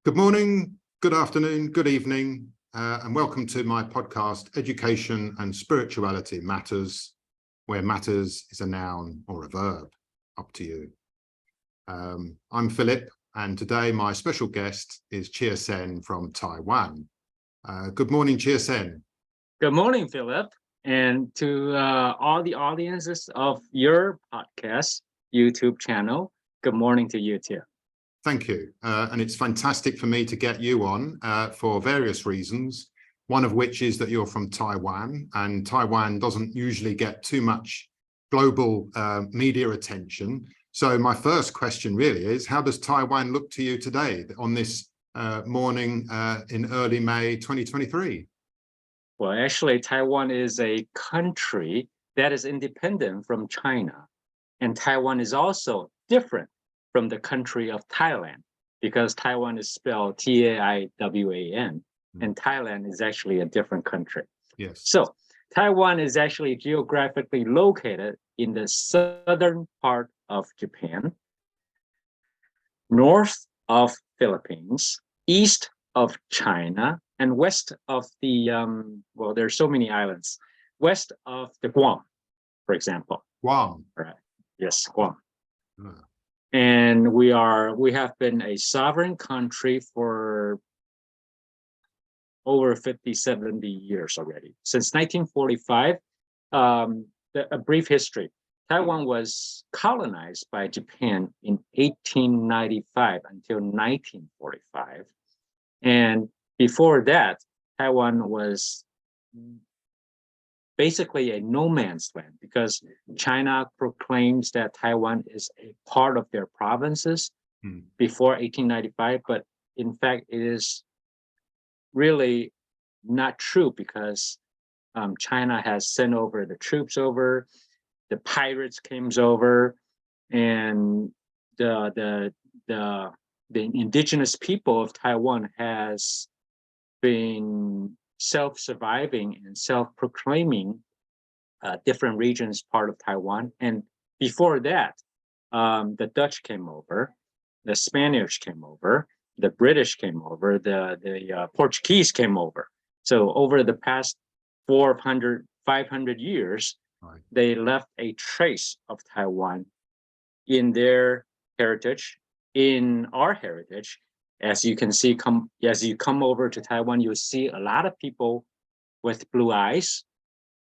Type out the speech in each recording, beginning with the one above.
Good morning, good afternoon, good evening, and welcome to my podcast, Education and Spirituality Matters, where matters is a noun or a verb, up to you. I'm Philip, and today my special guest is JiiaSen from Taiwan. Good morning, JiiaSen. Good morning, Philip, and to all the audiences of your podcast, YouTube channel, good morning to you too. Thank you. And it's fantastic for me to get you on for various reasons, one of which is that you're from Taiwan, and Taiwan doesn't usually get too much global media attention. So my first question really is, how does Taiwan look to you today on this morning in early May 2023? Well, actually, Taiwan is a country that is independent from China, and Taiwan is also different from the country of Thailand, because Taiwan is spelled Taiwan, and Thailand is actually a different country. Yes. So Taiwan is actually geographically located in the southern part of Japan, north of Philippines, east of China, and west of the, well, there's so many islands, west of the Guam, for example. Guam. Right. Yes, Guam. Ah. And we have been a sovereign country for over 50, 70 years already. Since 1945, a brief history. Taiwan was colonized by Japan in 1895 until 1945. And before that, Taiwan was basically a no man's land, because China proclaims that Taiwan is a part of their provinces before 1895, but in fact it is really not true, because China has sent over the troops over, the pirates came over, and the indigenous people of Taiwan has been self-surviving and self-proclaiming different regions part of Taiwan. And before that, the Dutch came over, the Spanish came over, the British came over, the Portuguese came over. So over the past 400, 500 years, Right. They left a trace of Taiwan in their heritage, in our heritage. As you can see, as you come over to Taiwan, you'll see a lot of people with blue eyes,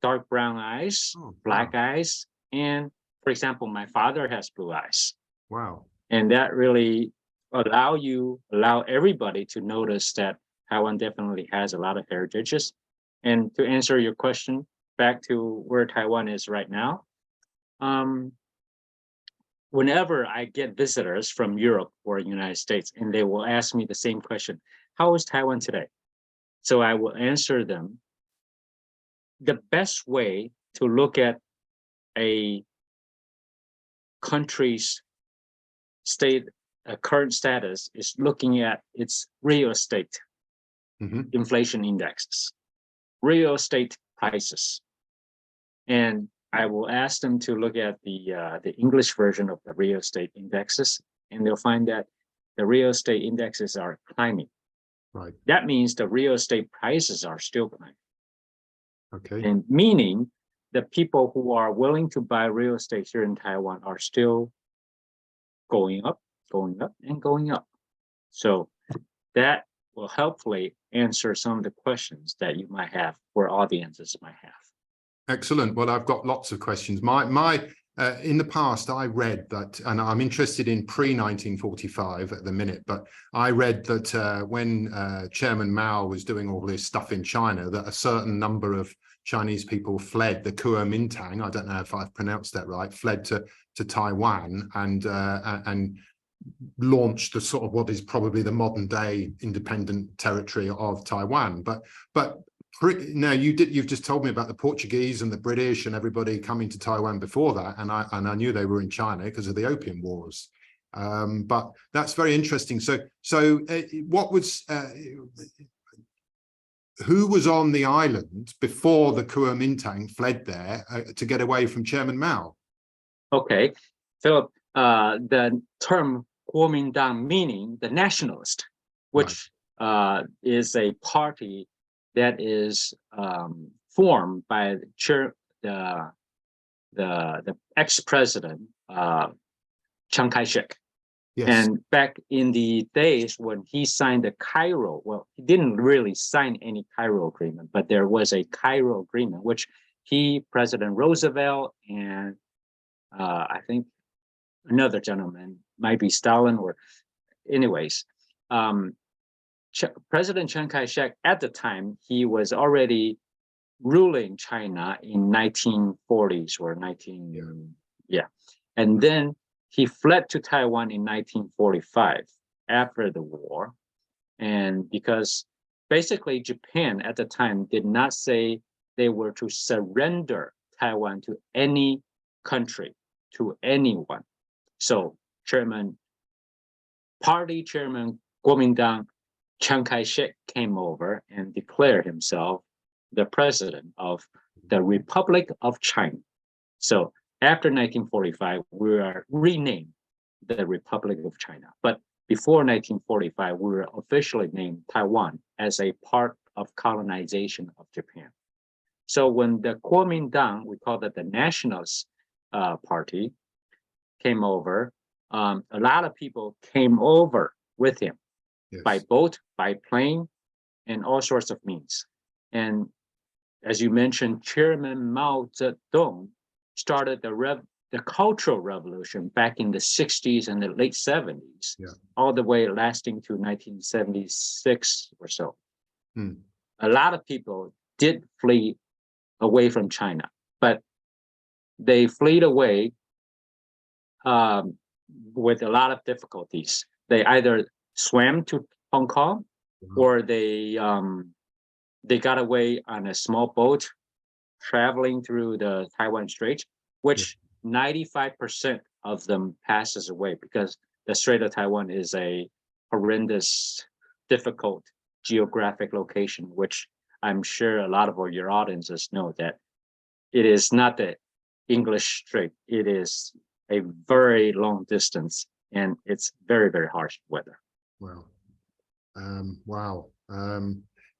dark brown eyes, black eyes. And for example, my father has blue eyes. Wow. And that really allow everybody to notice that Taiwan definitely has a lot of heritages. And to answer your question, back to where Taiwan is right now, whenever I get visitors from Europe or United States, and they will ask me the same question, how is Taiwan today? So I will answer them. The best way to look at a country's current status is looking at its real estate inflation indexes, real estate prices. And I will ask them to look at the English version of the real estate indexes, and they'll find that the real estate indexes are climbing. Right. That means the real estate prices are still climbing. Okay. And meaning the people who are willing to buy real estate here in Taiwan are still going up, and going up. So that will helpfully answer some of the questions that you might have, or audiences might have. Excellent. Well, I've got lots of questions. In the past, I read that, and I'm interested in pre-1945 at the minute, but I read that when Chairman Mao was doing all this stuff in China, that a certain number of Chinese people fled the Kuomintang, I don't know if I've pronounced that right, fled to Taiwan and launched the sort of what is probably the modern day independent territory of Taiwan. But now you've just told me about the Portuguese and the British and everybody coming to Taiwan before that, and I knew they were in China because of the Opium Wars. But that's very interesting. So what was who was on the island before the Kuomintang fled there to get away from Chairman Mao? Okay, Philip, the term Kuomintang meaning the nationalist which is a party that is formed by the ex-president Chiang Kai-shek. Yes. And back in the days when he signed the Cairo, well, he didn't really sign any Cairo agreement, but there was a Cairo agreement, which President Roosevelt, and I think another gentleman, might be Stalin, or anyways, President Chiang Kai-shek at the time, he was already ruling China in 1940s or and then he fled to Taiwan in 1945 after the war. And because basically Japan at the time did not say they were to surrender Taiwan to any country, to anyone. So party chairman Kuomintang Chiang Kai-shek came over and declared himself the president of the Republic of China. So after 1945, we were renamed the Republic of China. But before 1945, we were officially named Taiwan as a part of colonization of Japan. So when the Kuomintang, we call that the Nationalist Party, came over, a lot of people came over with him. Yes. By boat, by plane, and all sorts of means. And as you mentioned, Chairman Mao Zedong started the Cultural Revolution back in the 60s and the late 70s, all the way lasting to 1976 or so. A lot of people did flee away from China, but they fled away with a lot of difficulties. They either swam to Hong Kong, or they got away on a small boat traveling through the Taiwan Strait, which 95% of them passes away because the Strait of Taiwan is a horrendous, difficult geographic location, which I'm sure a lot of your audiences know that it is not the English Strait. It is a very long distance, and it's very, very harsh weather. Wow. Wow.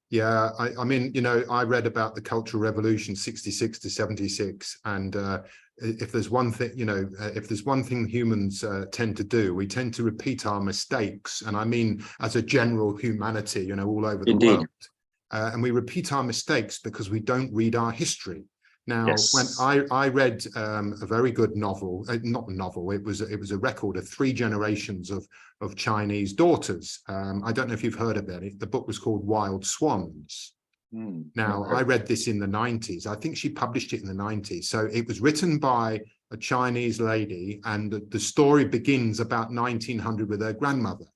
Yeah, I mean, you know, I read about the Cultural Revolution 66 to 76, and if there's one thing, you know, if there's one thing humans tend to do, we tend to repeat our mistakes, and I mean as a general humanity, you know, all over the world. And we repeat our mistakes because we don't read our history. Now, when I read a very good novel, not a novel, it was a record of 3 generations of Chinese daughters. I don't know if you've heard of it. The book was called Wild Swans. Now, I read this in the 90s. I think she published it in the 90s. So it was written by a Chinese lady, and the story begins about 1900 with her grandmother.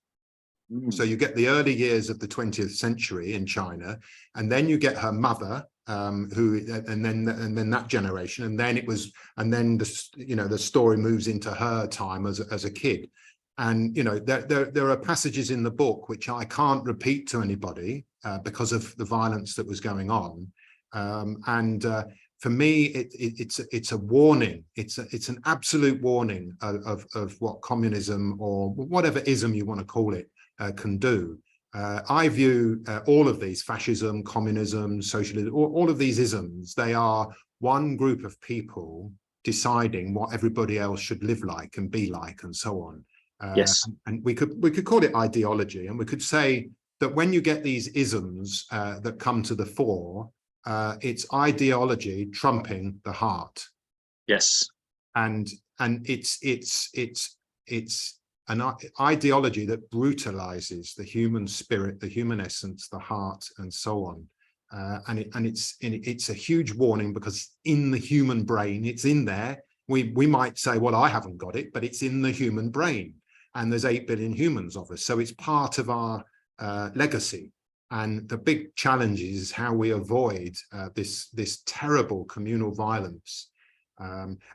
So you get the early years of the 20th century in China, and then you get her mother, and then that generation, and then the story moves into her time as a kid. And you know, there are passages in the book which I can't repeat to anybody because of the violence that was going on. For me, it's a warning. It's an absolute warning of what communism, or whatever ism you want to call it, can do. I view all of these, fascism, communism, socialism, all of these isms, they are one group of people deciding what everybody else should live like and be like, and so on. And we could call it ideology, and we could say that when you get these isms that come to the fore, it's ideology trumping the heart. And it's an ideology that brutalizes the human spirit, the human essence, the heart, and so on. And it's a huge warning, because in the human brain, it's in there. We might say, well, I haven't got it, but it's in the human brain, and there's 8 billion humans of us, so it's part of our legacy. And the big challenge is how we avoid this terrible communal violence.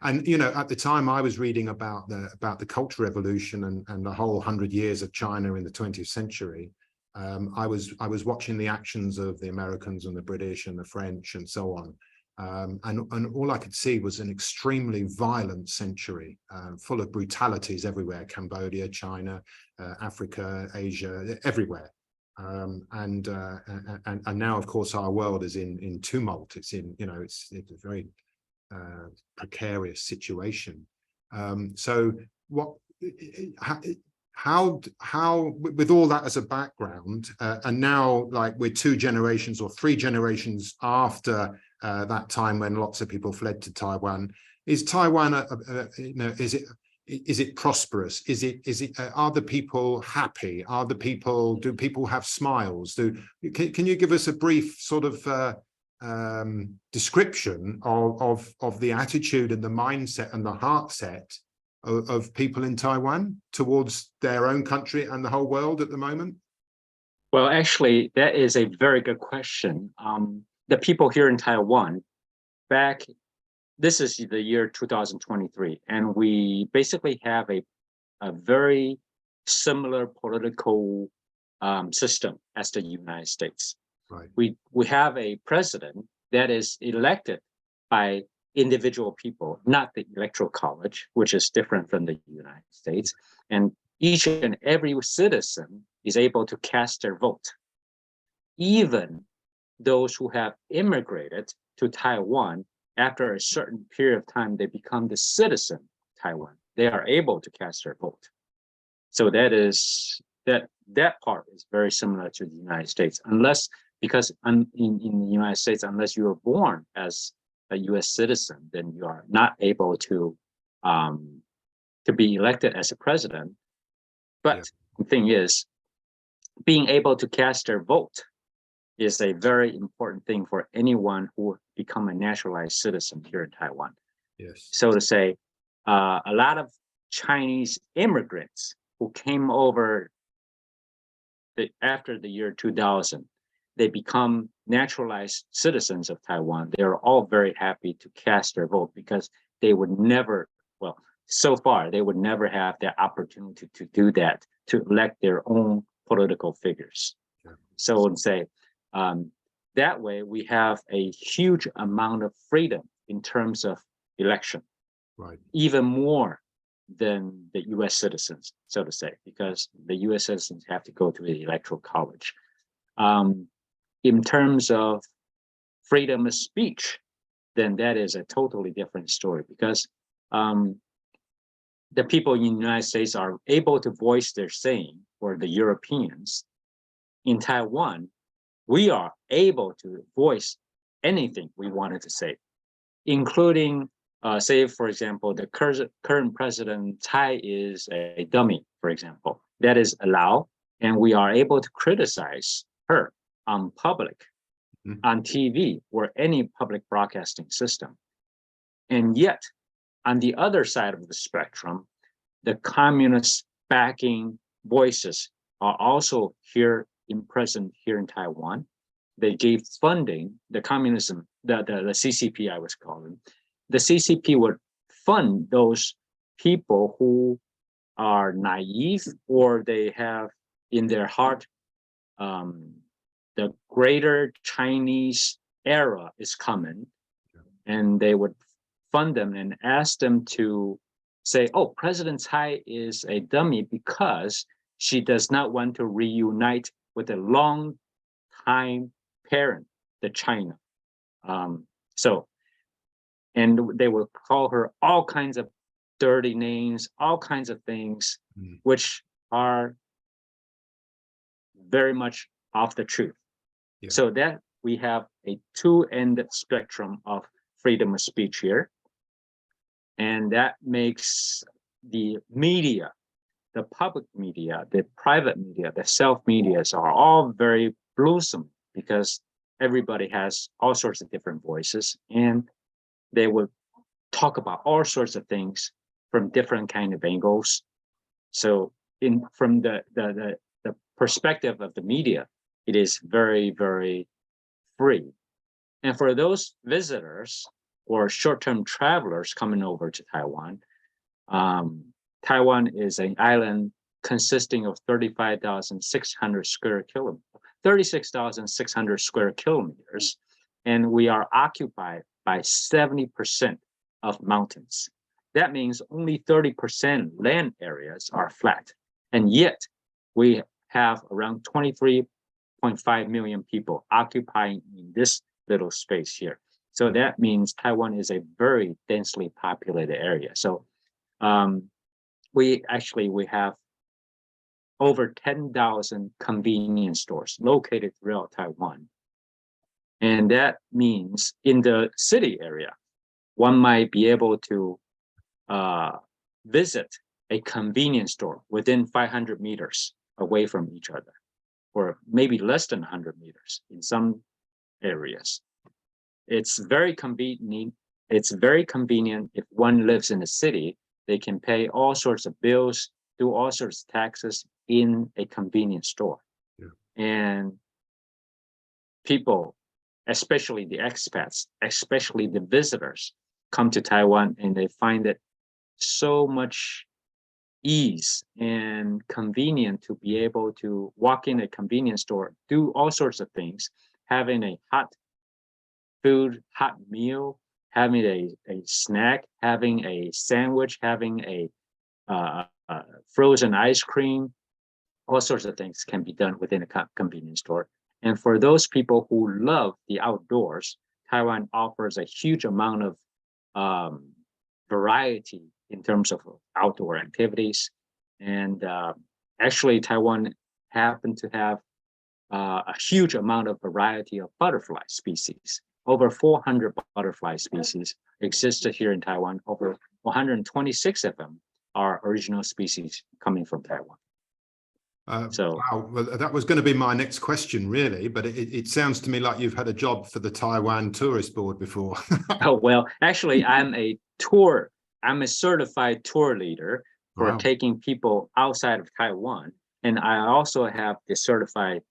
And you know, at the time I was reading about the Cultural Revolution and the whole 100 years of China in the 20th century, I was watching the actions of the Americans and the British and the French and so on, and all I could see was an extremely violent century, full of brutalities everywhere: Cambodia, China, Africa, Asia, everywhere. And now, of course, our world is in tumult. It's in, it's a very precarious situation. So what, how with all that as a background, and now like we're 2 generations or 3 generations after that time when lots of people fled to Taiwan, is Taiwan is it prosperous? Are the people happy? Do people have smiles? Can you give us a brief sort of description of the attitude and the mindset and the heart set of people in Taiwan towards their own country and the whole world at the moment? Well, actually, that is a very good question. The people here in Taiwan, this is the year 2023, and we basically have a very similar political system as the United States. Right. We have a president that is elected by individual people, not the electoral college, which is different from the United States. And each and every citizen is able to cast their vote. Even those who have immigrated to Taiwan, after a certain period of time, they become the citizen of Taiwan. They are able to cast their vote. So that part is very similar to the United States, because in the United States, unless you were born as a U.S. citizen, then you are not able to be elected as a president. But the thing is, being able to cast their vote is a very important thing for anyone who become a naturalized citizen here in Taiwan. Yes. So to say, a lot of Chinese immigrants who came over after the year 2000, they become naturalized citizens of Taiwan. They're all very happy to cast their vote because they would never, well, so far, they would never have the opportunity to do that, to elect their own political figures. Yeah. So to say, that way we have a huge amount of freedom in terms of election, right? Even more than the U.S. citizens, so to say, because the U.S. citizens have to go to the electoral college. In terms of freedom of speech, then that is a totally different story, because the people in the United States are able to voice their saying, or the Europeans. In Taiwan, we are able to voice anything we wanted to say, including, say, for example, the current president Tsai is a dummy, for example. That is allowed, and we are able to criticize her on public, on TV, or any public broadcasting system. And yet, on the other side of the spectrum, the communist backing voices are also present here in Taiwan. They gave funding, the communism, the CCP, I was calling. The CCP would fund those people who are naive, or they have in their heart the greater Chinese era is coming, and they would fund them and ask them to say, oh, President Tsai is a dummy because she does not want to reunite with a long time parent, the China. And they will call her all kinds of dirty names, all kinds of things, which are very much off the truth. Yeah. So that we have a two-ended spectrum of freedom of speech here. And that makes the media, the public media, the private media, the self-medias are all very blossom, because everybody has all sorts of different voices, and they will talk about all sorts of things from different kind of angles. So from the perspective of the media, it is very, very free. And for those visitors or short-term travelers coming over to Taiwan, Taiwan is an island consisting of 36,600 square kilometers, and we are occupied by 70% of mountains. That means only 30% land areas are flat, and yet we have around 23 1.5 million people occupying in this little space here. So that means Taiwan is a very densely populated area. So we have over 10,000 convenience stores located throughout Taiwan. And that means in the city area, one might be able to visit a convenience store within 500 meters away from each other, or maybe less than 100 meters in some areas. It's very convenient. It's very convenient if one lives in a city. They can pay all sorts of bills, do all sorts of taxes in a convenience store. Yeah. And people, especially the expats, especially the visitors, come to Taiwan and they find it so much ease and convenient to be able to walk in a convenience store, do all sorts of things, having a hot food, hot meal, having a snack, having a sandwich, having a frozen ice cream, all sorts of things can be done within a convenience store. And for those people who love the outdoors, Taiwan offers a huge amount of variety in terms of outdoor activities. And actually, Taiwan happened to have a huge amount of variety of butterfly species. Over 400 butterfly species existed here in Taiwan. Over 126 of them are original species coming from Taiwan. Wow, well, that was going to be my next question, really, but it sounds to me like you've had a job for the Taiwan Tourist Board before. Oh, well, actually, I'm a certified tour leader for Wow. taking people outside of Taiwan. And I also have the certified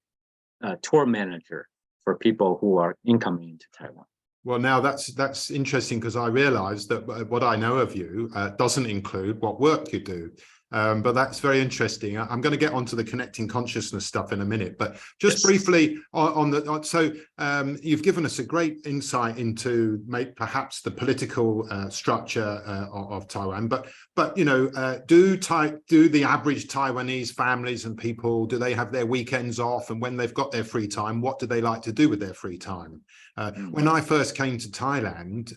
tour manager for people who are incoming into Taiwan. Well, now that's interesting, because I realized that what I know of you doesn't include what work you do. But that's very interesting. I'm going to get onto the connecting consciousness stuff in a minute, but just briefly you've given us a great insight into perhaps the political structure of Taiwan. But you know, do the average Taiwanese families and people, do they have their weekends off? And when they've got their free time, what do they like to do with their free time? When I first came to Thailand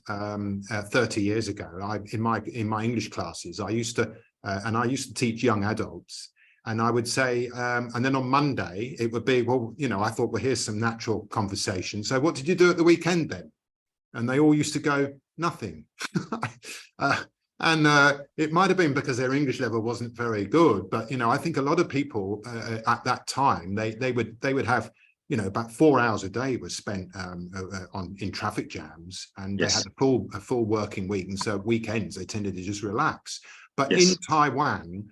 30 years ago, in my English classes, I used to teach young adults, and I would say, and then on Monday it would be, well, you know, I thought, well, here's some natural conversation. So what did you do at the weekend then? And they all used to go, nothing. It might have been because their English level wasn't very good, but you know, I think a lot of people at that time they would have, you know, about 4 hours a day was spent in traffic jams, and they had a full working week, and so weekends they tended to just relax. But in Taiwan,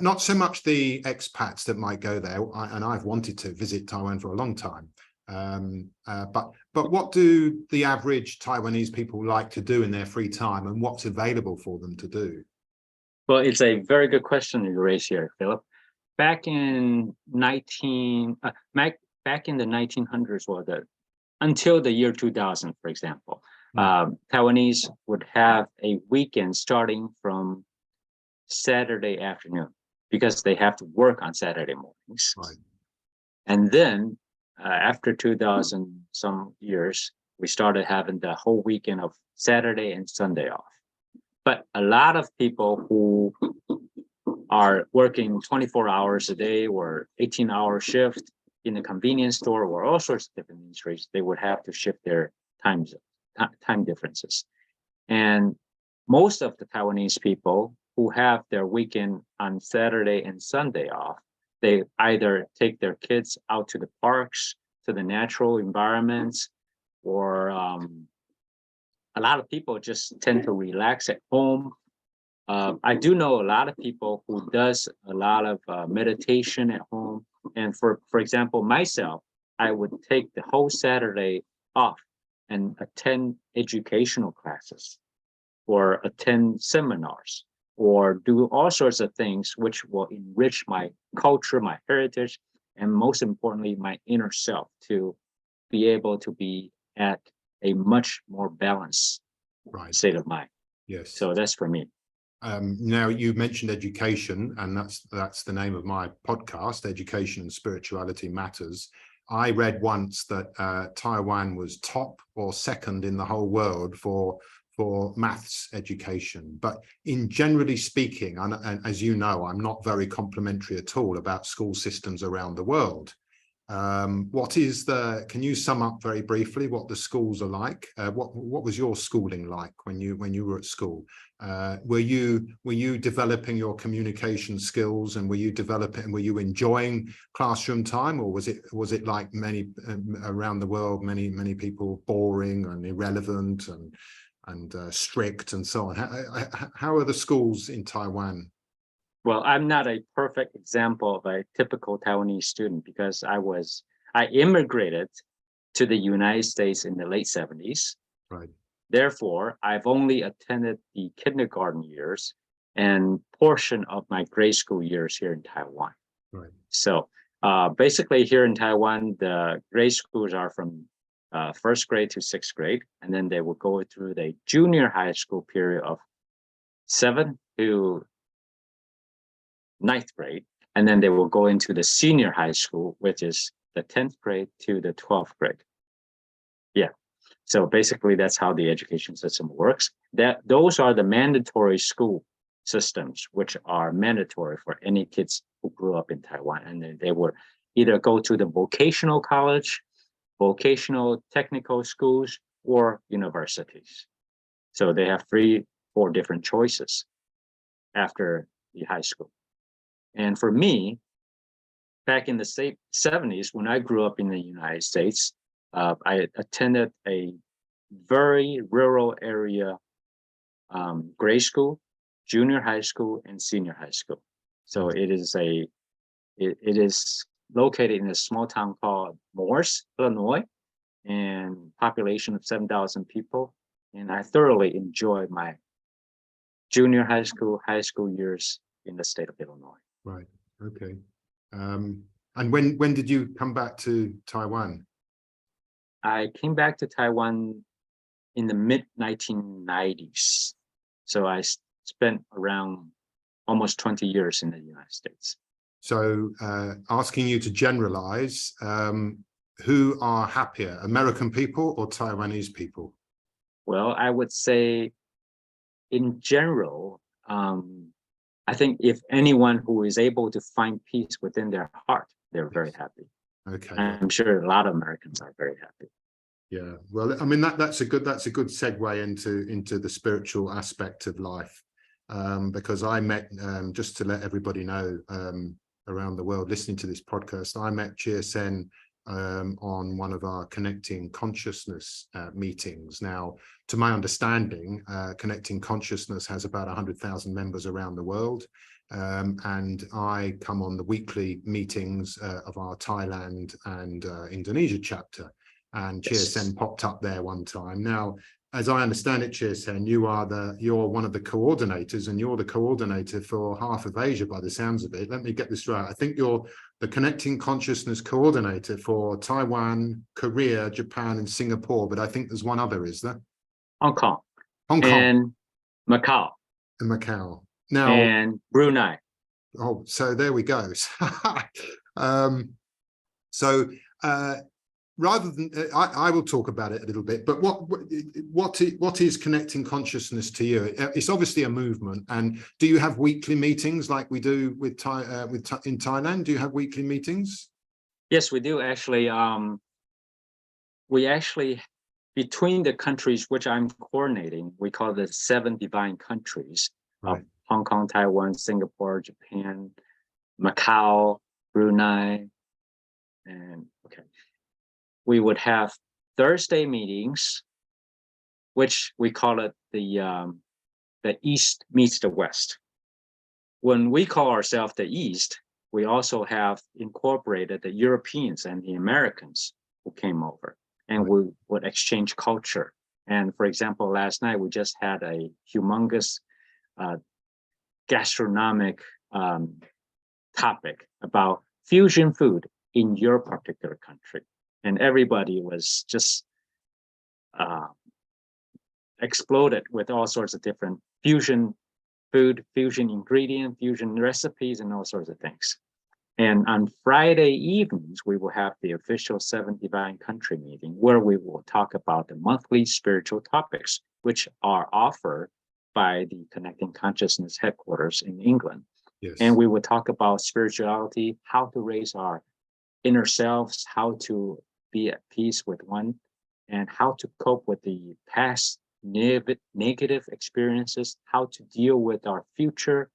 not so much the expats that might go there, and I've wanted to visit Taiwan for a long time. But what do the average Taiwanese people like to do in their free time, and what's available for them to do? Well, it's a very good question you raised here, Philip. Back in the 1900s, or until the year 2000, for example, Taiwanese would have a weekend starting from Saturday afternoon, because they have to work on Saturday mornings. Right. And then after 2000 some years, we started having the whole weekend of Saturday and Sunday off. But a lot of people who are working 24 hours a day or 18-hour shift in a convenience store or all sorts of different industries, they would have to shift their time differences. And most of the Taiwanese people who have their weekend on Saturday and Sunday off, they either take their kids out to the parks, to the natural environments, or a lot of people just tend to relax at home. I do know a lot of people who does a lot of meditation at home. And for example, myself, I would take the whole Saturday off and attend educational classes or attend seminars, or do all sorts of things which will enrich my culture, my heritage, and most importantly, my inner self, to be able to be at a much more balanced state of mind. Yes. So that's for me. Now, you mentioned education, and that's the name of my podcast, Education and Spirituality Matters. I read once that Taiwan was top or second in the whole world for maths education. But in generally speaking, and as you know, I'm not very complimentary at all about school systems around the world. Can you sum up very briefly what the schools are like? What was your schooling like when you were at school? Were you developing your communication skills, and were you enjoying classroom time, or was it like many around the world, many people, boring and irrelevant and strict and so on? How are the schools in Taiwan? Well, I'm not a perfect example of a typical Taiwanese student because I immigrated to the United States in the late 70s. Right. Therefore, I've only attended the kindergarten years and portion of my grade school years here in Taiwan. Right. So basically here in Taiwan, the grade schools are from first grade to sixth grade, and then they will go through the junior high school period of 7th to 9th grade, and then they will go into the senior high school, which is the 10th grade to the 12th grade. Yeah. So basically that's how the education system works. Those are the mandatory school systems, which are mandatory for any kids who grew up in Taiwan. And then they will either go to the vocational college, vocational technical schools, or universities. So they have 3-4 different choices after the high school. And for me, back in the 70s, when I grew up in the United States, I attended a very rural area grade school, junior high school, and senior high school. So it is located in a small town called Morse, Illinois, and population of 7,000 people. And I thoroughly enjoyed my junior high school years in the state of Illinois. Right. Okay. And when did you come back to Taiwan? I came back to Taiwan in the mid 1990s. So I spent around almost 20 years in the United States. So asking you to generalize, who are happier, American people or Taiwanese people? Well, I would say in general, I think if anyone who is able to find peace within their heart, they're very happy. Okay. I'm sure a lot of Americans are very happy. Yeah. Well, I mean, that's a good segue into the spiritual aspect of life. Because I met, just to let everybody know, around the world listening to this podcast, I met JiiaSen on one of our Connecting Consciousness meetings. Now, to my understanding, Connecting Consciousness has about 100,000 members around the world. And I come on the weekly meetings of our Thailand and Indonesia chapter. And JiiaSen popped up there one time. Now, as I understand it, JiiaSen, you're one of the coordinators, and you're the coordinator for half of Asia by the sounds of it. Let me get this right. I think you're the Connecting Consciousness coordinator for Taiwan, Korea, Japan, and Singapore, but I think there's one other, is there? Hong Kong. And Macau. And Macau. Now, and Brunei. Oh, so there we go. Rather than I will talk about it a little bit, but what is Connecting Consciousness to you? It's obviously a movement. And do you have weekly meetings like we do in Thailand? Do you have weekly meetings? Yes, we do actually. We actually, between the countries which I'm coordinating, we call the 7 divine countries of Hong Kong, Taiwan, Singapore, Japan, Macau, Brunei, and we would have Thursday meetings, which we call it the East meets the West. When we call ourselves the East, we also have incorporated the Europeans and the Americans who came over, and we would exchange culture. And for example, last night we just had a humongous gastronomic topic about fusion food in your particular country. And everybody was just exploded with all sorts of different fusion food, fusion ingredient, fusion recipes, and all sorts of things. And on Friday evenings, we will have the official Seven Divine Country meeting where we will talk about the monthly spiritual topics, which are offered by the Connecting Consciousness headquarters in England. Yes. And we will talk about spirituality, how to raise our inner selves, how to be at peace with one, and how to cope with the past negative experiences, how to deal with our future,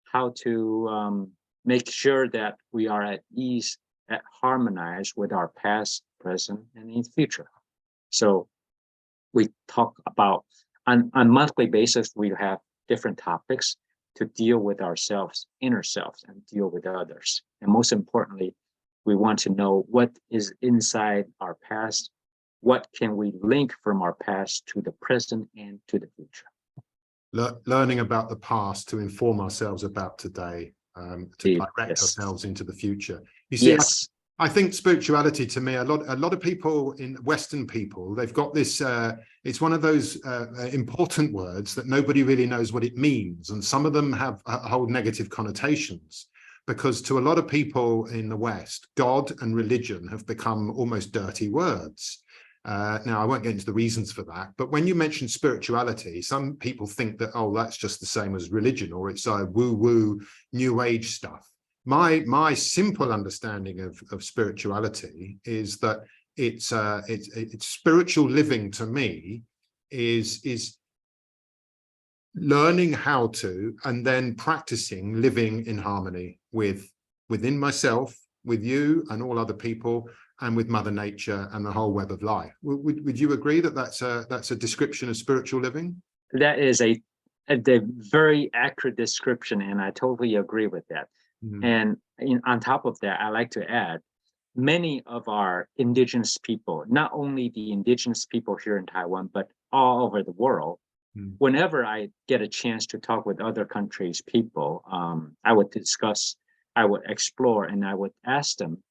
how to make sure that we are at ease, at harmonize with our past, present, and in the future. So we talk about, on monthly basis, we have different topics to deal with ourselves, inner selves, and deal with others. And most importantly, we want to know what is inside our past, what can we link from our past to the present and to the future. Learning about the past to inform ourselves about today, to direct ourselves into the future. You see, I think spirituality, to me, a lot of people, in Western people, they've got this, it's one of those important words that nobody really knows what it means. And some of them have hold negative connotations, because to a lot of people in the West, God and religion have become almost dirty words. Now, I won't get into the reasons for that, but when you mention spirituality, some people think that, oh, that's just the same as religion, or it's woo-woo, new age stuff. My simple understanding of spirituality is that it's spiritual living to me is learning how to, and then practicing living in harmony within myself, with you and all other people, and with Mother Nature and the whole web of life. Would you agree that that's a description of spiritual living? That is a very accurate description, and I totally agree with that. And on top of that, I like to add, many of our indigenous people, not only the indigenous people here in Taiwan, but all over the world, whenever I get a chance to talk with other countries' people, I would discuss, I would explore, and I would ask them,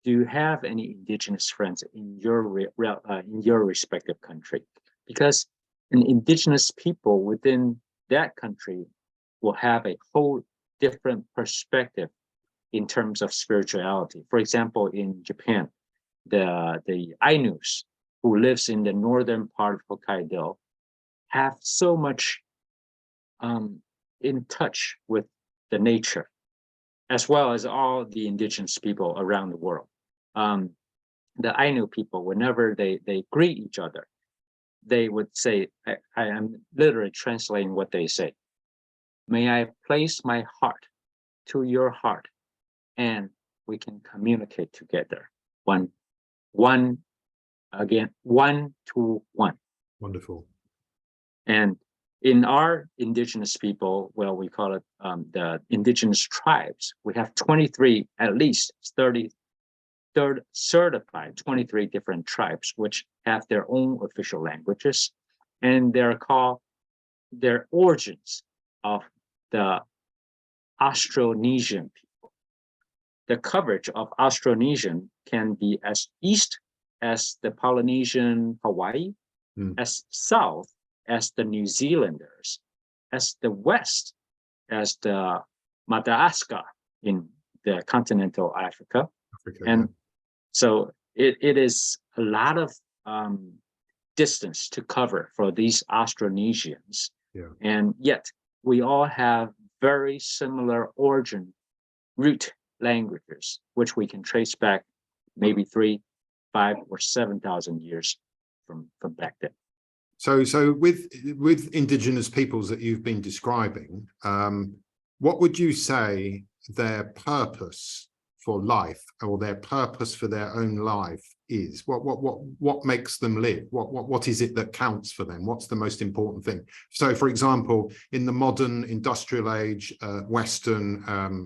do you have any indigenous friends in your respective country? Because an indigenous people within that country will have a whole different perspective in terms of spirituality. For example, in Japan, the Ainus who lives in the northern part of Hokkaido have so much in touch with the nature, as well as all the indigenous people around the world. The Ainu people, whenever they greet each other, they would say, I am literally translating what they say. May I place my heart to your heart, and we can communicate together. One to one. Wonderful. And in our indigenous people, well, we call it the indigenous tribes, we have 23, at least 30 certified 23 different tribes, which have their own official languages, and they're called their origins of the Austronesian people. The coverage of Austronesian can be as east as the Polynesian Hawaii, as south as the New Zealanders, as the west as the Madagascar in the continental Africa. And so it is a lot of distance to cover for these Austronesians. And yet we all have very similar origin root languages, which we can trace back maybe 3, 5, or 7,000 years from back then. So with indigenous peoples that you've been describing, what would you say their purpose for life, or their purpose for their own life is? What makes them live? What is it that counts for them? What's the most important thing? So, for example, in the modern industrial age, Western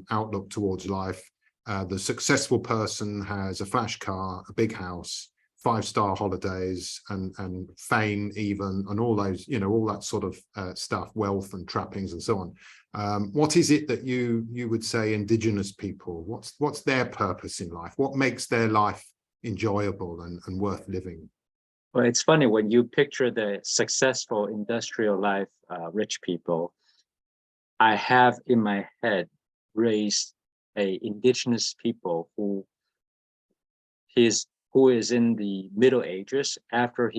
outlook towards life, the successful person has a flash car, a big house, 5-star holidays, and fame even, and all those, all that sort of stuff, wealth and trappings and so on. What is it that you would say indigenous people, what's their purpose in life? What makes their life enjoyable and worth living? Well, it's funny when you picture the successful industrial life, rich people, I have in my head raised a indigenous people who is in the Middle Ages after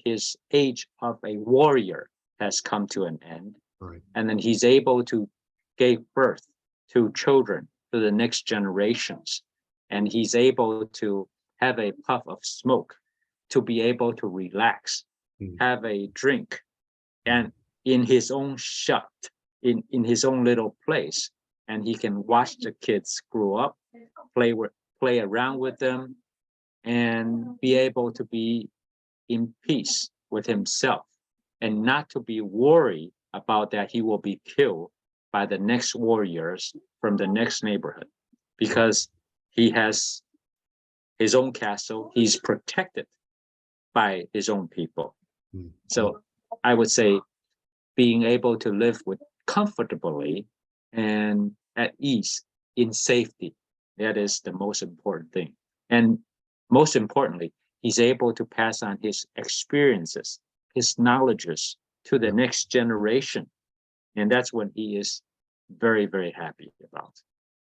his age of a warrior has come to an end. Right. And then he's able to give birth to children, to the next generations. And he's able to have a puff of smoke, to be able to relax, have a drink, and in his own shut, in his own little place. And he can watch the kids grow up, play around with them, and be able to be in peace with himself, and not to be worried about that he will be killed by the next warriors from the next neighborhood, because he has his own castle, he's protected by his own people. So I would say being able to live with comfortably and at ease in safety, that is the most important thing. And most importantly, he's able to pass on his experiences, his knowledges to the next generation. And that's when he is very, very happy about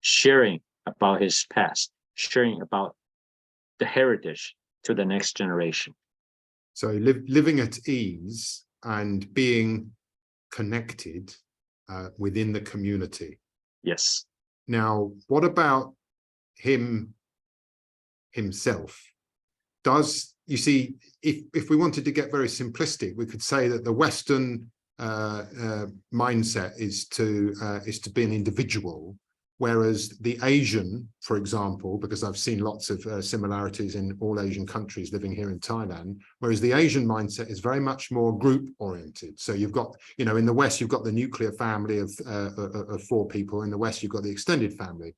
sharing about his past, sharing about the heritage to the next generation. So living at ease and being connected within the community. Yes. Now, what about himself? Does, you see, if we wanted to get very simplistic, we could say that the Western mindset is to be an individual, whereas the Asian, for example, because I've seen lots of similarities in all Asian countries living here in Thailand, whereas the Asian mindset is very much more group oriented. So you've got, you know, in the West, you've got the nuclear family of 4 people. In the West, you've got the extended family.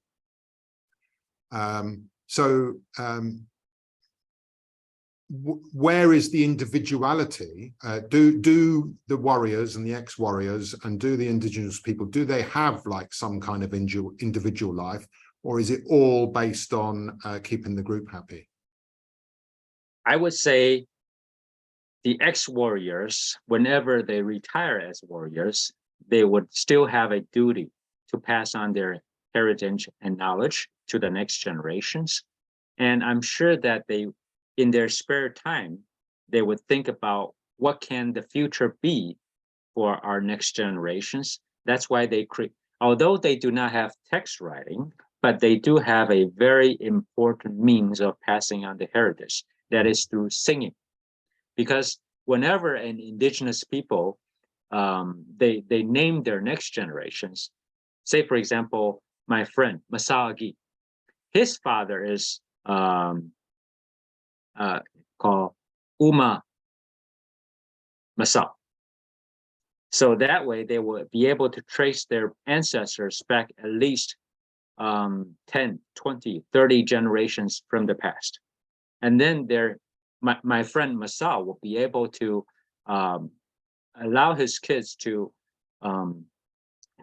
Where is the individuality? Do the warriors and the ex-warriors and do the indigenous people, do they have like some kind of individual life, or is it all based on keeping the group happy? I would say the ex-warriors, whenever they retire as warriors, they would still have a duty to pass on their heritage and knowledge to the next generations. And I'm sure that they, in their spare time, they would think about what can the future be for our next generations. That's why they create, although they do not have text writing, but they do have a very important means of passing on the heritage, that is through singing. Because whenever an indigenous people, they name their next generations, say, for example, my friend, Masagi, his father is called Uma Masao. So that way they will be able to trace their ancestors back at least 10, 20, 30 generations from the past. And then my friend Masao will be able to allow his kids to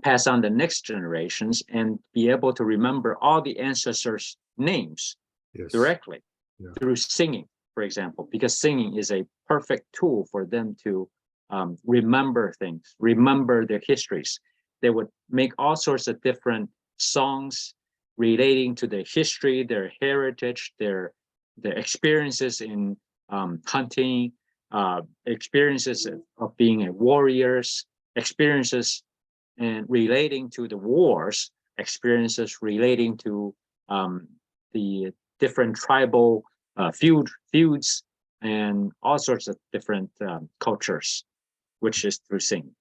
pass on the next generations and be able to remember all the ancestors' names directly through singing, for example, because singing is a perfect tool for them to remember things, remember their histories. They would make all sorts of different songs relating to their history, their heritage, their experiences in hunting, experiences of being a warriors, experiences and relating to the wars, experiences relating to the different tribal feuds and all sorts of different cultures, which is through singing.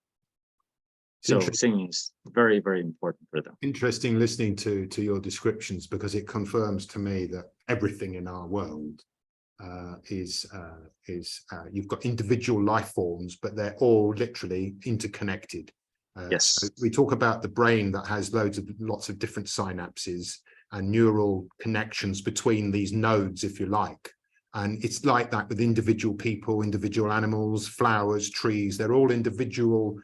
So singing is very, very important for them. Interesting listening to your descriptions, because it confirms to me that everything in our world is you've got individual life forms, but they're all literally interconnected. Yes. So we talk about the brain that has lots of different synapses and neural connections between these nodes, if you like. And it's like that with individual people, individual animals, flowers, trees. They're all individual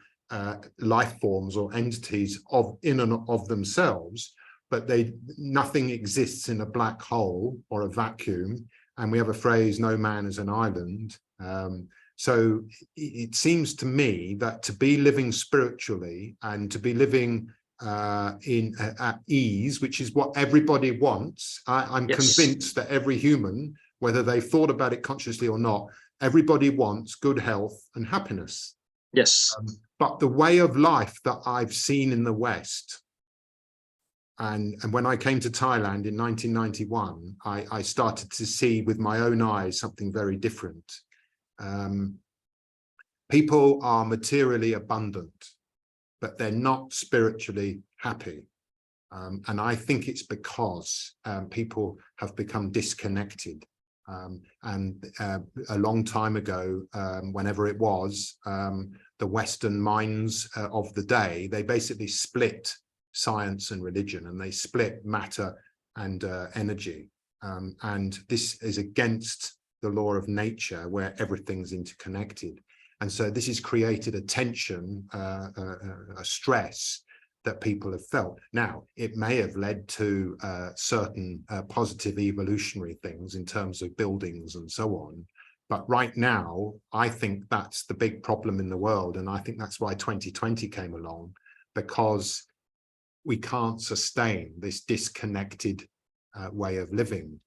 life forms or entities in and of themselves, but nothing exists in a black hole or a vacuum. And we have a phrase, no man is an island. So it seems to me that to be living spiritually and to be living at ease, which is what everybody wants. I'm convinced that every human, whether they thought about it consciously or not, everybody wants good health and happiness. Yes. But the way of life that I've seen in the West, and when I came to Thailand in 1991, I started to see with my own eyes something very different. People are materially abundant, but they're not spiritually happy. And I think it's because people have become disconnected. And a long time ago, whenever it was, the Western minds of the day, they basically split science and religion, and they split matter and energy. And this is against the law of nature, where everything's interconnected. And so this has created a tension, a stress that people have felt. Now, it may have led to certain positive evolutionary things in terms of buildings and so on. But right now, I think that's the big problem in the world. And I think that's why 2020 came along, because we can't sustain this disconnected way of living.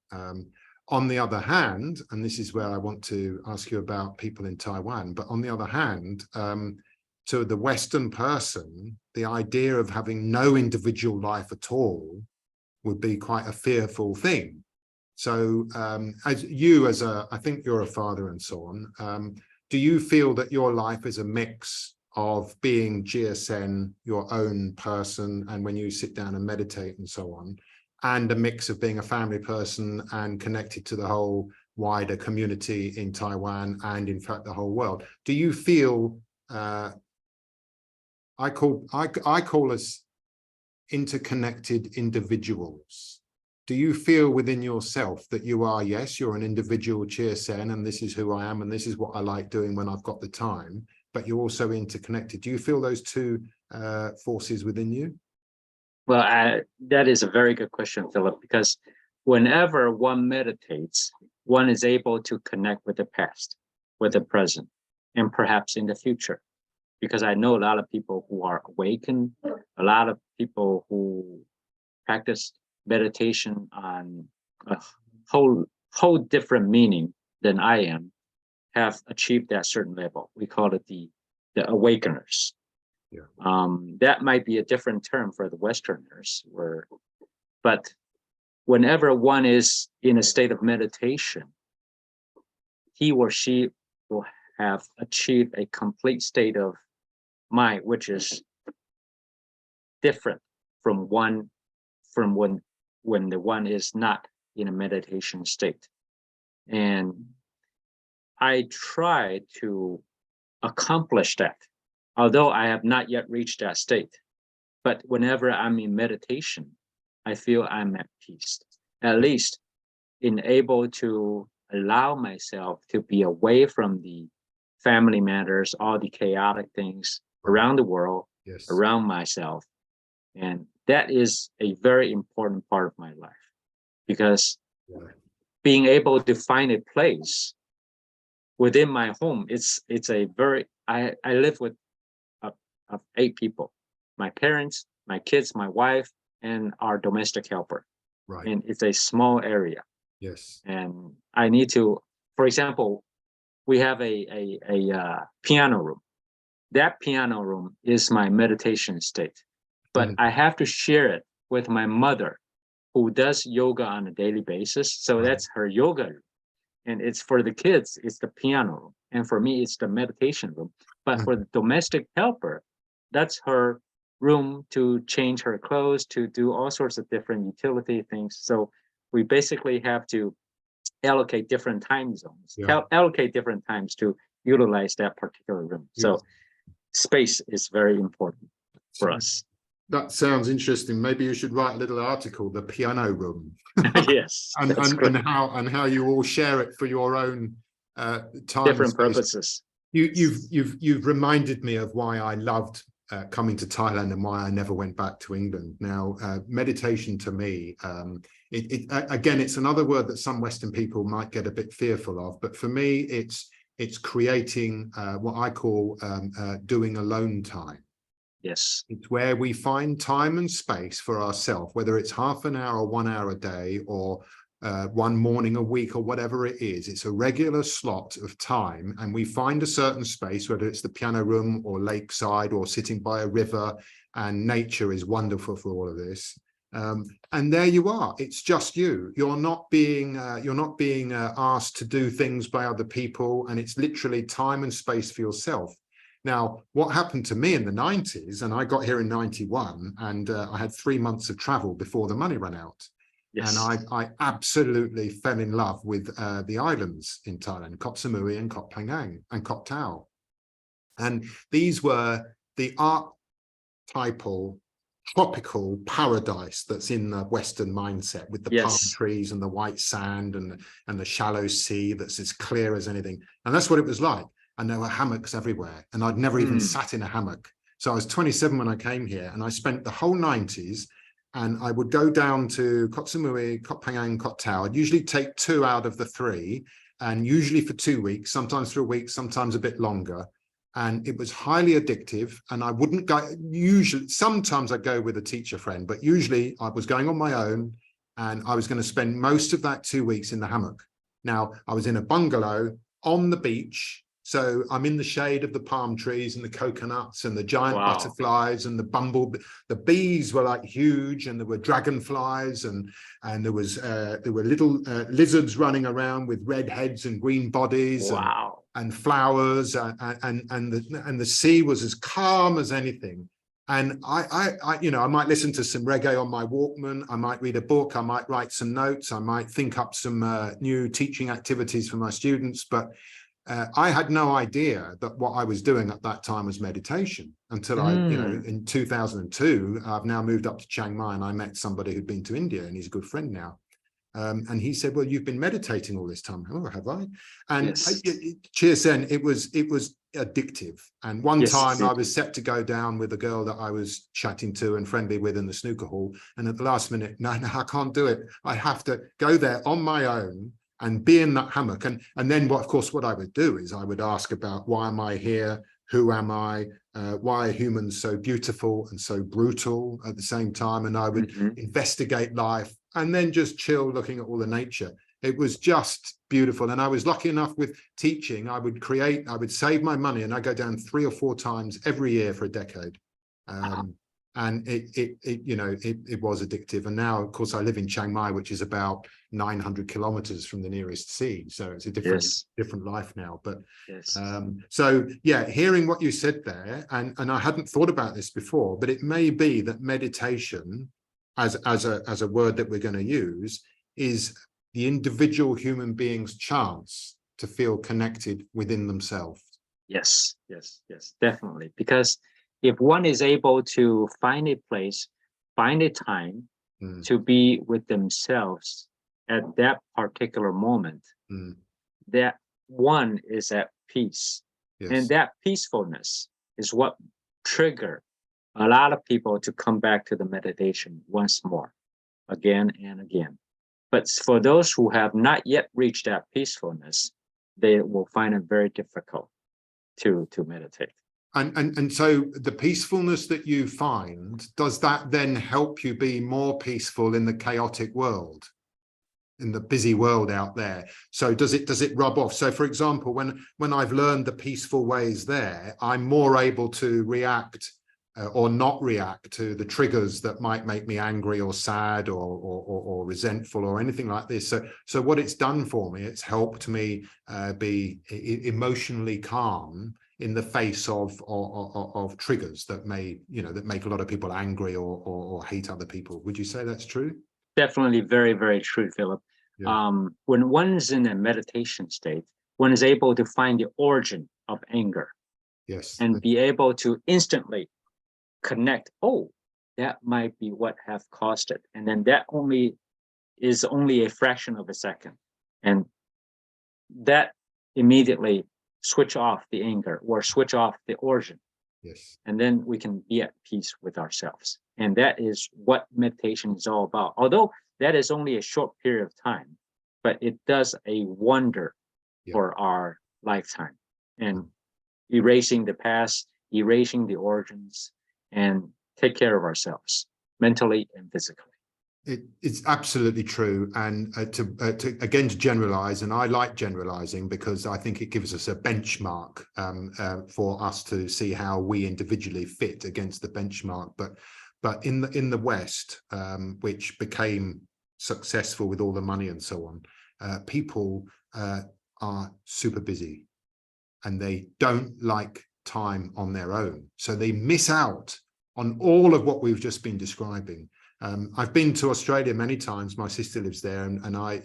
On the other hand, and this is where I want to ask you about people in Taiwan, but on the other hand, to the Western person, the idea of having no individual life at all would be quite a fearful thing. So I think you're a father and so on, do you feel that your life is a mix of being JiiaSen, your own person, and when you sit down and meditate and so on, and a mix of being a family person and connected to the whole wider community in Taiwan and in fact the whole world? Do you feel, I call us interconnected individuals. Do you feel within yourself that you are, yes, you're an individual JiiaSen, and this is who I am, and this is what I like doing when I've got the time, but you're also interconnected? Do you feel those two forces within you? Well, that is a very good question, Philip, because whenever one meditates, one is able to connect with the past, with the present, and perhaps in the future. Because I know a lot of people who are awakened, a lot of people who practice meditation on a whole different meaning than I am, have achieved that certain level. We call it the awakeners. Yeah. That might be a different term for the Westerners, but whenever one is in a state of meditation, he or she will have achieved a complete state of mind, which is different from when the one is not in a meditation state. And I try to accomplish that, although I have not yet reached that state. But whenever I'm in meditation, I feel I'm at peace, at least in able to allow myself to be away from the family matters, all the chaotic things around the world, yes, around myself. And that is a very important part of my life, because being able to find a place within my home, it's a very, I live with of 8 people, my parents, my kids, my wife, and our domestic helper. Right. And it's a small area. Yes. And I need to, for example, we have a piano room. That piano room is my meditation state, but I have to share it with my mother, who does yoga on a daily basis. So that's her yoga room. And it's for the kids, it's the piano room. And for me, it's the meditation room. But for the domestic helper, that's her room to change her clothes, to do all sorts of different utility things. So we basically have to allocate different time zones, allocate different times to utilize that particular room. Yes. So space is very important for us. That sounds interesting. Maybe you should write a little article, The Piano Room. Yes. and how you all share it for your own time. Different purposes. You've reminded me of why I loved coming to Thailand and why I never went back to England. Now, meditation to me, again, it's another word that some Western people might get a bit fearful of, but for me, it's creating what I call doing alone time. Yes. It's where we find time and space for ourselves, whether it's half an hour or 1 hour a day, or one morning a week, or whatever it is. It's a regular slot of time, and we find a certain space, whether it's the piano room or lakeside or sitting by a river, and nature is wonderful for all of this. And there you are. It's just you. You're not being asked to do things by other people, and it's literally time and space for yourself. Now, what happened to me in the 90s, and I got here in 91, and I had 3 months of travel before the money ran out. Yes. And I absolutely fell in love with the islands in Thailand, Koh Samui and Koh Phangan and Koh Tao. And these were the archetypal tropical paradise that's in the Western mindset, with the palm trees and the white sand and the shallow sea that's as clear as anything. And that's what it was like. And there were hammocks everywhere, and I'd never even sat in a hammock. So I was 27 when I came here, and I spent the whole 90s, and I would go down to Koh Samui, Koh Phangan, Koh Tao. I'd usually take 2 out of the 3, and usually for 2 weeks, sometimes for a week, sometimes a bit longer. And it was highly addictive, and I wouldn't go, usually, sometimes I'd go with a teacher friend, but usually I was going on my own, and I was going to spend most of that 2 weeks in the hammock. Now, I was in a bungalow on the beach, so I'm in the shade of the palm trees and the coconuts and the giant butterflies and the bees were like huge, and there were dragonflies, and there were little lizards running around with red heads and green bodies. And flowers, and the sea was as calm as anything. And I might listen to some reggae on my Walkman. I might read a book. I might write some notes. I might think up some new teaching activities for my students. But I had no idea that what I was doing at that time was meditation until in 2002, I've now moved up to Chiang Mai, and I met somebody who'd been to India, and he's a good friend now. And he said, well, you've been meditating all this time. Oh, have I? And JiiaSen, it was addictive. And one time I was set to go down with a girl that I was chatting to and friendly with in the snooker hall. And at the last minute, no, I can't do it. I have to go there on my own and be in that hammock. And then, of course, what I would do is I would ask about, why am I here? Who am I? Why are humans so beautiful and so brutal at the same time? And I would investigate life, and then just chill looking at all the nature. It was just beautiful. And I was lucky enough with teaching, I would save my money, and I go down 3 or 4 times every year for a decade. And it was addictive. And now, of course, I live in Chiang Mai, which is about 900 kilometers from the nearest sea. So it's a different life now. But so yeah, hearing what you said there, and I hadn't thought about this before, but it may be that meditation, as a word that we're going to use, is the individual human being's chance to feel connected within themselves. Yes, definitely. Because if one is able to find a place, find a time to be with themselves at that particular moment, that one is at peace. And that peacefulness is what trigger a lot of people to come back to the meditation once more, again and again. But for those who have not yet reached that peacefulness, they will find it very difficult to meditate. And so the peacefulness that you find, does that then help you be more peaceful in the chaotic world, in the busy world out there? So does it rub off? So for example, when I've learned the peaceful ways there, I'm more able to react or not react to the triggers that might make me angry or sad or resentful or anything like this. So what it's done for me, it's helped me be emotionally calm in the face of triggers that make a lot of people angry or hate other people. Would you say that's true? Definitely very, very true, Philip. When one is in a meditation state, one is able to find the origin of anger. And be able to instantly connect, oh, that might be what have caused it. And then that is only a fraction of a second. And that immediately switch off the anger or switch off the origin. And then we can be at peace with ourselves. And that is what meditation is all about. Although that is only a short period of time, but it does a wonder for our lifetime. And erasing the past, erasing the origins, and take care of ourselves mentally and physically. It's absolutely true. And to generalize, and I like generalizing because I think it gives us a benchmark for us to see how we individually fit against the benchmark. But in the West, which became successful with all the money and so on, people are super busy and they don't like time on their own. So they miss out on all of what we've just been describing. I've been to Australia many times. My sister lives there, and I,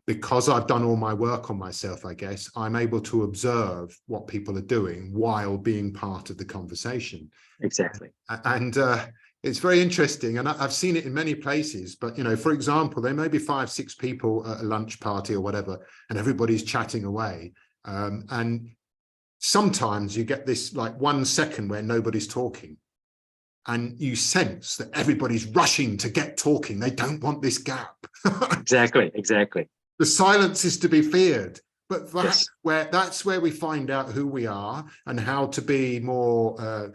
because I've done all my work on myself, I guess, I'm able to observe what people are doing while being part of the conversation. Exactly. And it's very interesting. And I've seen it in many places. But, for example, there may be 5, 6 people at a lunch party or whatever, and everybody's chatting away. And sometimes you get this like 1 second where nobody's talking. And you sense that everybody's rushing to get talking. They don't want this gap. Exactly. The silence is to be feared. But Yes. that's where we find out who we are and how to be more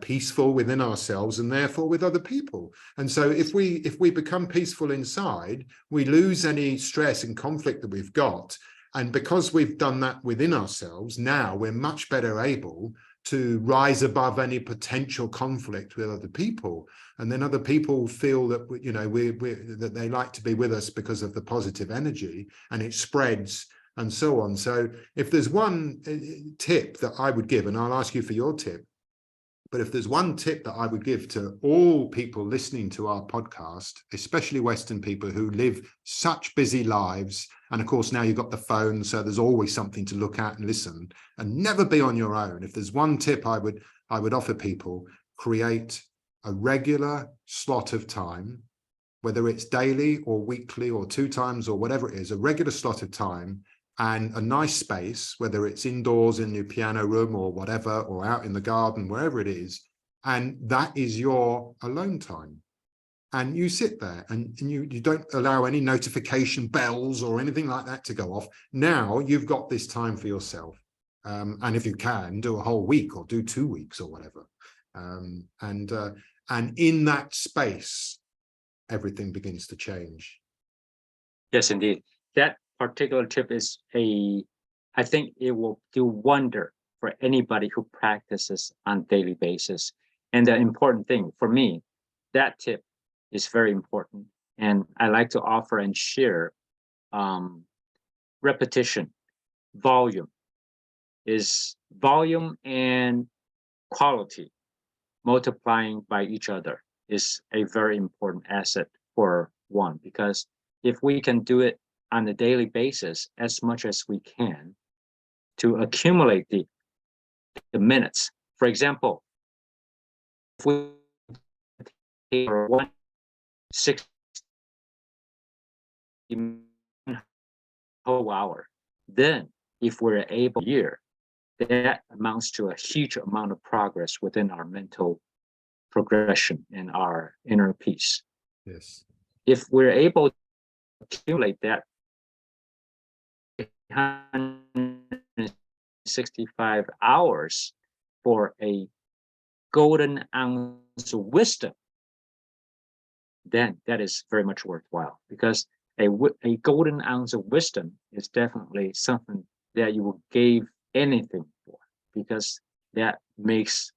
peaceful within ourselves and therefore with other people. And so if we become peaceful inside, we lose any stress and conflict that we've got. And because we've done that within ourselves, now we're much better able to rise above any potential conflict with other people. And then other people feel that, that they like to be with us because of the positive energy, and it spreads and so on. So if there's one tip that I would give, and I'll ask you for your tip, but if there's one tip that I would give to all people listening to our podcast, especially Western people who live such busy lives, and of course now you've got the phone, so there's always something to look at and listen, and never be on your own. If there's one tip I would offer people, create a regular slot of time, whether it's daily or weekly or 2 times or whatever it is, a regular slot of time and a nice space, whether it's indoors in your piano room or whatever, or out in the garden, wherever it is, and that is your alone time. And you sit there and you don't allow any notification bells or anything like that to go off. Now you've got this time for yourself. And if you can, do a whole week or do 2 weeks or whatever. And in that space, everything begins to change. Yes, indeed. That particular tip is I think it will do wonder for anybody who practices on a daily basis. And the important thing for me, that tip is very important. And I like to offer and share repetition, volume and quality multiplying by each other is a very important asset for one, because if we can do it on a daily basis as much as we can to accumulate the minutes. For example, if we take 160 whole hour, then if we're able to year, that amounts to a huge amount of progress within our mental progression and our inner peace. Yes. If we're able to accumulate that 165 hours for a golden ounce of wisdom, then that is very much worthwhile, because a golden ounce of wisdom is definitely something that you will give anything for, because that makes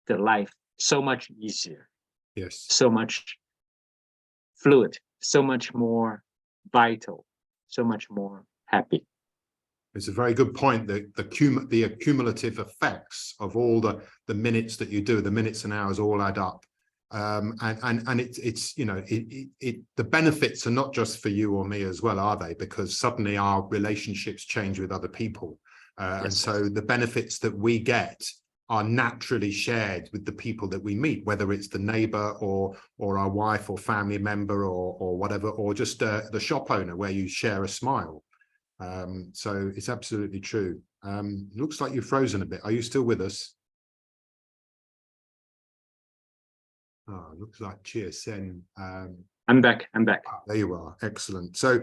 the life so much easier. Yes. So much fluid, so much more vital, so much more happy. It's a very good point. The accumulative effects of all the minutes that you do, the minutes and hours all add up. And it's the benefits are not just for you or me as well, are they? Because suddenly our relationships change with other people. Yes. And so the benefits that we get are naturally shared with the people that we meet, whether it's the neighbor or our wife or family member or whatever, or just the shop owner where you share a smile. So it's absolutely true. Looks like you've frozen a bit. Are you still with us? Oh, looks like JiiaSen. I'm back. There you are. Excellent. So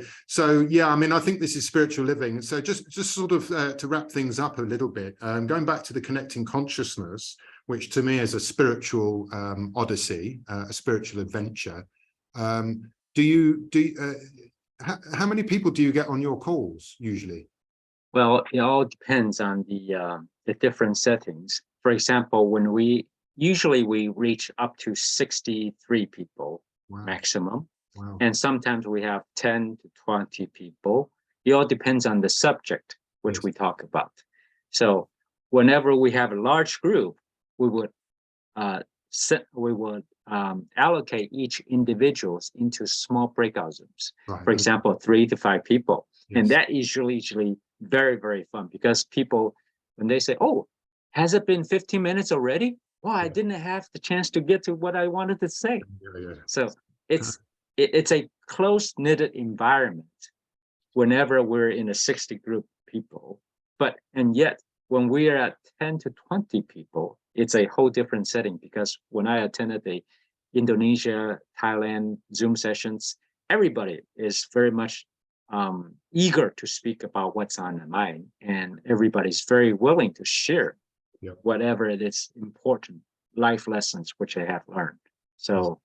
yeah, I mean, I think this is spiritual living. So just sort of to wrap things up a little bit, going back to the connecting consciousness, which to me is a spiritual odyssey, a spiritual adventure. How many people do you get on your calls usually? Well, it all depends on the different settings. For example, when we reach up to 63 people maximum. Wow. And sometimes we have 10 to 20 people. It all depends on the subject which we talk about. So whenever we have a large group, we would allocate each individuals into small breakout rooms. For example, 3 to 5 people. And that is usually very, very fun, because people, when they say, oh, has it been 15 minutes already? Well, I didn't have the chance to get to what I wanted to say. So it's a close-knit environment whenever we're in a 60 group people. And yet when we are at 10 to 20 people, it's a whole different setting, because when I attended the Indonesia, Thailand Zoom sessions, everybody is very much eager to speak about what's on their mind, and everybody's very willing to share whatever it is important life lessons which they have learned. So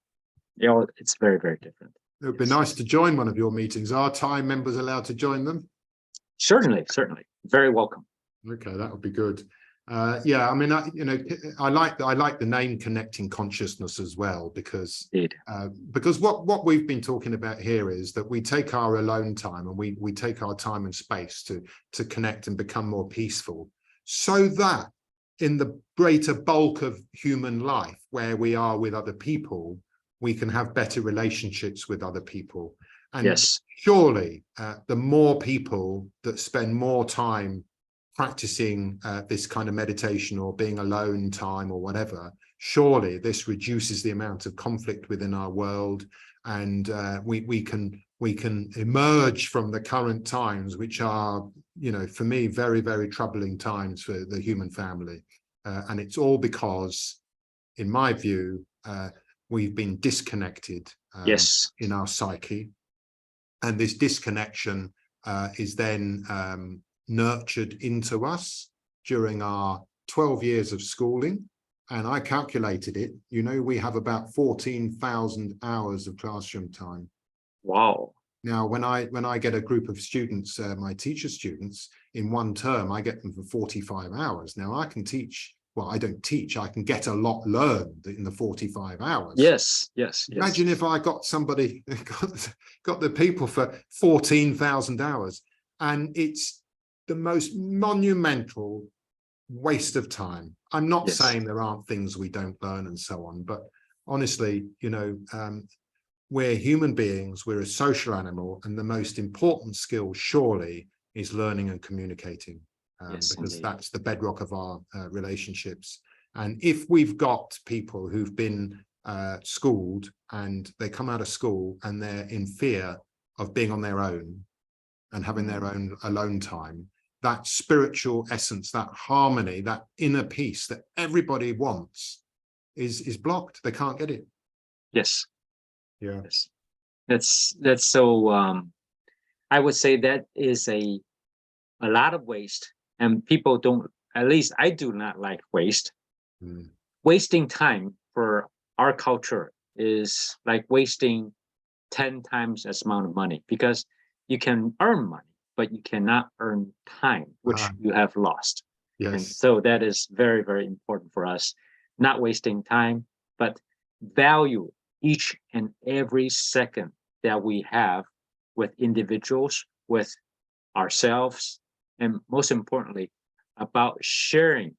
it's very, very different. It would be nice to join one of your meetings. Are Thai members allowed to join them? Certainly, very welcome. Okay, that would be good. Yeah, I mean, I like the name Connecting Consciousness as well, because what we've been talking about here is that we take our alone time, and we take our time and space to connect and become more peaceful, so that in the greater bulk of human life where we are with other people, we can have better relationships with other people. And surely the more people that spend more time practicing this kind of meditation or being alone time or whatever, surely this reduces the amount of conflict within our world, and we can emerge from the current times, which are, for me, very, very troubling times for the human family. And it's all because, in my view, we've been disconnected in our psyche, and this disconnection is then nurtured into us during our 12 years of schooling. And I calculated it, we have about 14,000 hours of classroom time. Wow. Now, when I get a group of students, my teacher students, in one term, I get them for 45 hours. Now I can teach, well, I don't teach, I can get a lot learned in the 45 hours. Yes. Imagine if I got somebody, got the people for 14,000 hours, and it's the most monumental waste of time. I'm not saying there aren't things we don't learn and so on, but honestly, we're human beings, we're a social animal, and the most important skill surely is learning and communicating, because that's the bedrock of our relationships. And if we've got people who've been schooled, and they come out of school and they're in fear of being on their own and having their own alone time, that spiritual essence, that harmony, that inner peace that everybody wants is blocked. They can't get it. Yes. Yes. That's so I would say that is a lot of waste, and people don't, at least I do not like waste. Wasting time for our culture is like wasting 10 times as amount of money, because you can earn money, but you cannot earn time, which you have lost. Yes. And so that is very, very important for us, not wasting time, but value each and every second that we have with individuals, with ourselves, and most importantly, about sharing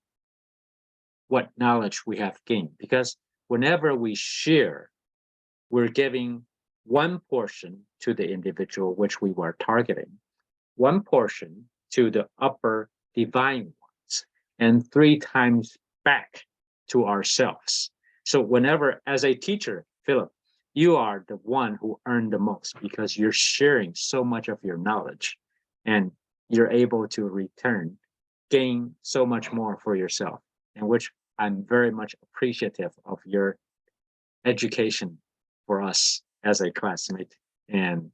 what knowledge we have gained. Because whenever we share, we're giving one portion to the individual which we were targeting, one portion to the upper divine ones, and 3 times back to ourselves. So whenever, as a teacher, Philip, you are the one who earned the most, because you're sharing so much of your knowledge, and you're able to gain so much more for yourself, and which I'm very much appreciative of your education for us as a classmate, and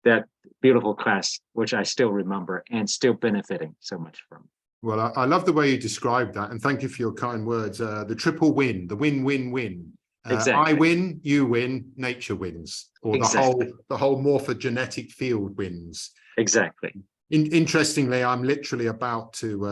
that beautiful class, which I still remember and still benefiting so much from. Well, I love the way you described that, and thank you for your kind words. The triple win, the win-win-win. Exactly. I win, you win, nature wins, or Exactly. the whole morphogenetic field wins. Exactly. Interestingly, I'm literally about to,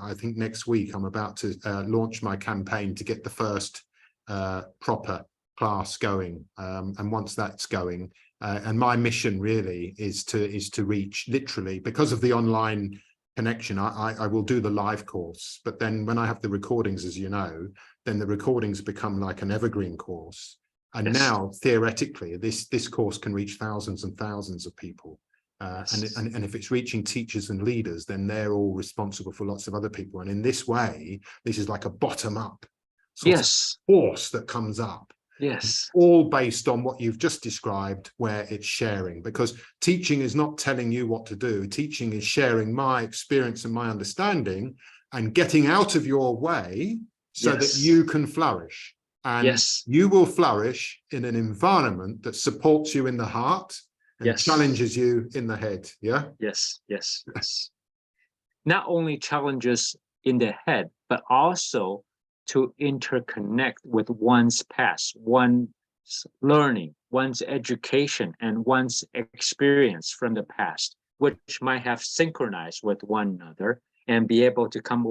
I think next week, I'm about to launch my campaign to get the first proper class going. And once that's going, and my mission really is to reach, literally, because of the online connection, I will do the live course, but then when I have the recordings, as you know, then the recordings become like an evergreen course. And Yes. now, theoretically, this course can reach thousands and thousands of people. And if it's reaching teachers and leaders, then they're all responsible for lots of other people. And in this way, this is like a bottom-up sort of force that comes up. Yes. All based on what you've just described, where it's sharing, because teaching is not telling you what to do. Teaching is sharing my experience and my understanding and getting out of your way so that you can flourish. And you will flourish in an environment that supports you in the heart and challenges you in the head. Yeah. Yes. Not only challenges in the head, but also to interconnect with one's past, one's learning, one's education, and one's experience from the past, which might have synchronized with one another and be able to come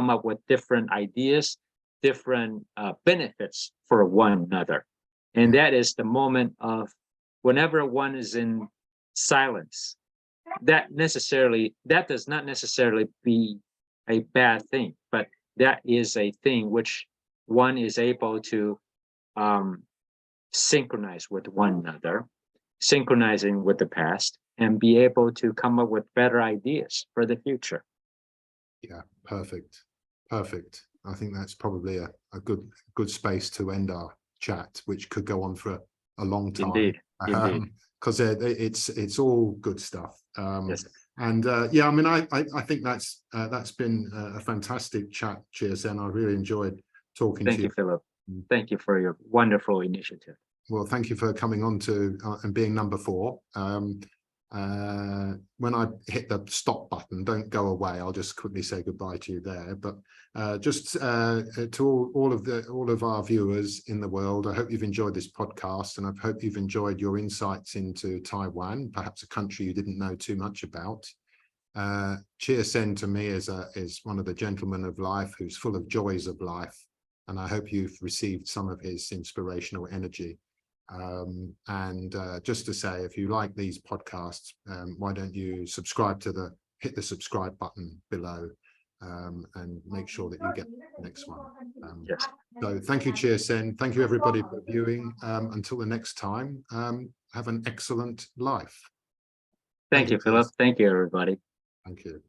up with different ideas, different benefits for one another. And that is the moment of whenever one is in silence, that does not necessarily be a bad thing, but that is a thing which one is able to synchronize with one another, synchronizing with the past, and be able to come up with better ideas for the future. Yeah, perfect. I think that's probably a good space to end our chat, which could go on for a long time. Indeed. Because it's all good stuff. And yeah, I mean, I think that's been a fantastic chat, JiiaSen. I really enjoyed talking to you. Thank you, Philip. Thank you for your wonderful initiative. Well, thank you for coming on to and being number 4. When I hit the stop button, don't go away. I'll just quickly say goodbye to you there. But just to all of our viewers in the world, I hope you've enjoyed this podcast, and I hope you've enjoyed your insights into Taiwan, perhaps a country you didn't know too much about. JiiaSen to me is one of the gentlemen of life who's full of joys of life, and I hope you've received some of his inspirational energy. And just to say, if you like these podcasts, why don't you hit the subscribe button below, and make sure that you get the next one. So thank you, JiiaSen. Thank you, everybody, for viewing. Until the next time, have an excellent life. Thank you, Philip. Thank you, everybody. Thank you.